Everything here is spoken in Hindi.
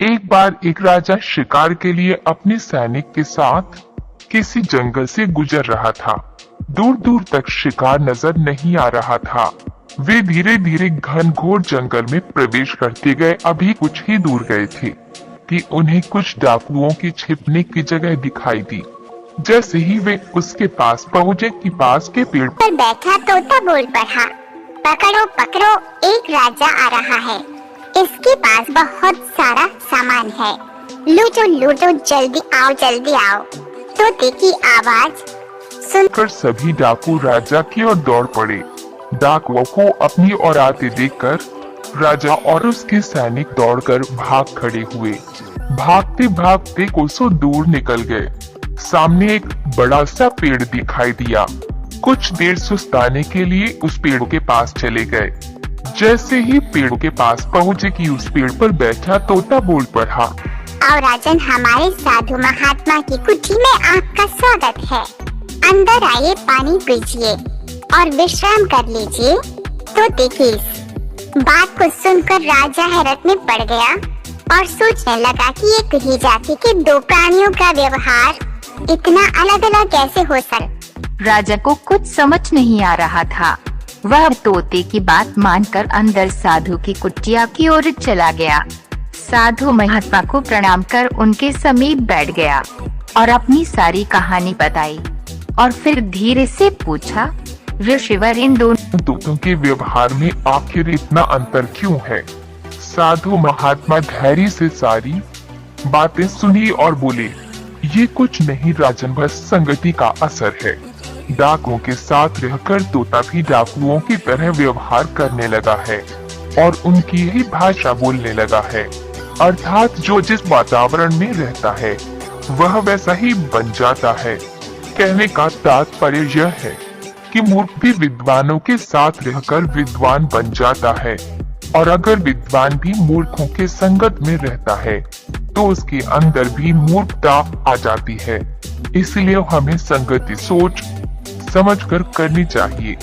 एक बार एक राजा शिकार के लिए अपने सैनिक के साथ किसी जंगल से गुजर रहा था। दूर दूर तक शिकार नजर नहीं आ रहा था। वे धीरे धीरे घनघोर जंगल में प्रवेश करते गए। अभी कुछ ही दूर गए थे कि उन्हें कुछ डाकुओं की छिपने की जगह दिखाई दी। जैसे ही वे उसके पास पहुंचे कि पास के पेड़ पर बैठा तोता बोल पड़ा, पकड़ो पकड़ो, एक राजा आ रहा है। इसके पास बहुत सारा सामान है, लूटो लूटो, जल्दी आओ जल्दी आओ। तोते की आवाज सुनकर सभी डाकू राजा की ओर दौड़ पड़े। डाकुओं को अपनी ओर आते देखकर राजा और उसके सैनिक दौड़कर भाग खड़े हुए। भागते भागते कोसों दूर निकल गए। सामने एक बड़ा सा पेड़ दिखाई दिया। कुछ देर सुस्ताने के लिए उस पेड़ के पास चले गए। जैसे ही पेड़ के पास पहुँचे कि उस पेड़ पर बैठा तोता बोल पड़ा, आओ राजन, हमारे साधु महात्मा की कुटी में आपका स्वागत है। अंदर आइए, पानी पीजिए और विश्राम कर लीजिए। तोते की इस बात को सुनकर राजा हैरत में पड़ गया और सोचने लगा कि एक ही जाति के दो प्राणियों का व्यवहार इतना अलग अलग कैसे हो सकता। राजा को कुछ समझ नहीं आ रहा था। वह तोते की बात मानकर अंदर साधु की कुटिया की ओर चला गया। साधु महात्मा को प्रणाम कर उनके समीप बैठ गया और अपनी सारी कहानी बताई और फिर धीरे से पूछा, ऋषिवर, इन दोनों तोतों के व्यवहार में आखिर इतना अंतर क्यों है? साधु महात्मा धैर्य से सारी बातें सुनी और बोले, ये कुछ नहीं राजन, बस संगति का असर है। डाकुओं के साथ रहकर तोता भी डाकुओं की तरह व्यवहार करने लगा है और उनकी ही भाषा बोलने लगा है। अर्थात जो जिस वातावरण में रहता है वह वैसा ही बन जाता है। कहने का तात्पर्य यह है कि मूर्ख भी विद्वानों के साथ रहकर विद्वान बन जाता है और अगर विद्वान भी मूर्खों के संगत में रहता है तो उसके अंदर भी मूर्खता आ जाती है। इसलिए हमें संगति सोच समझकर करनी चाहिए।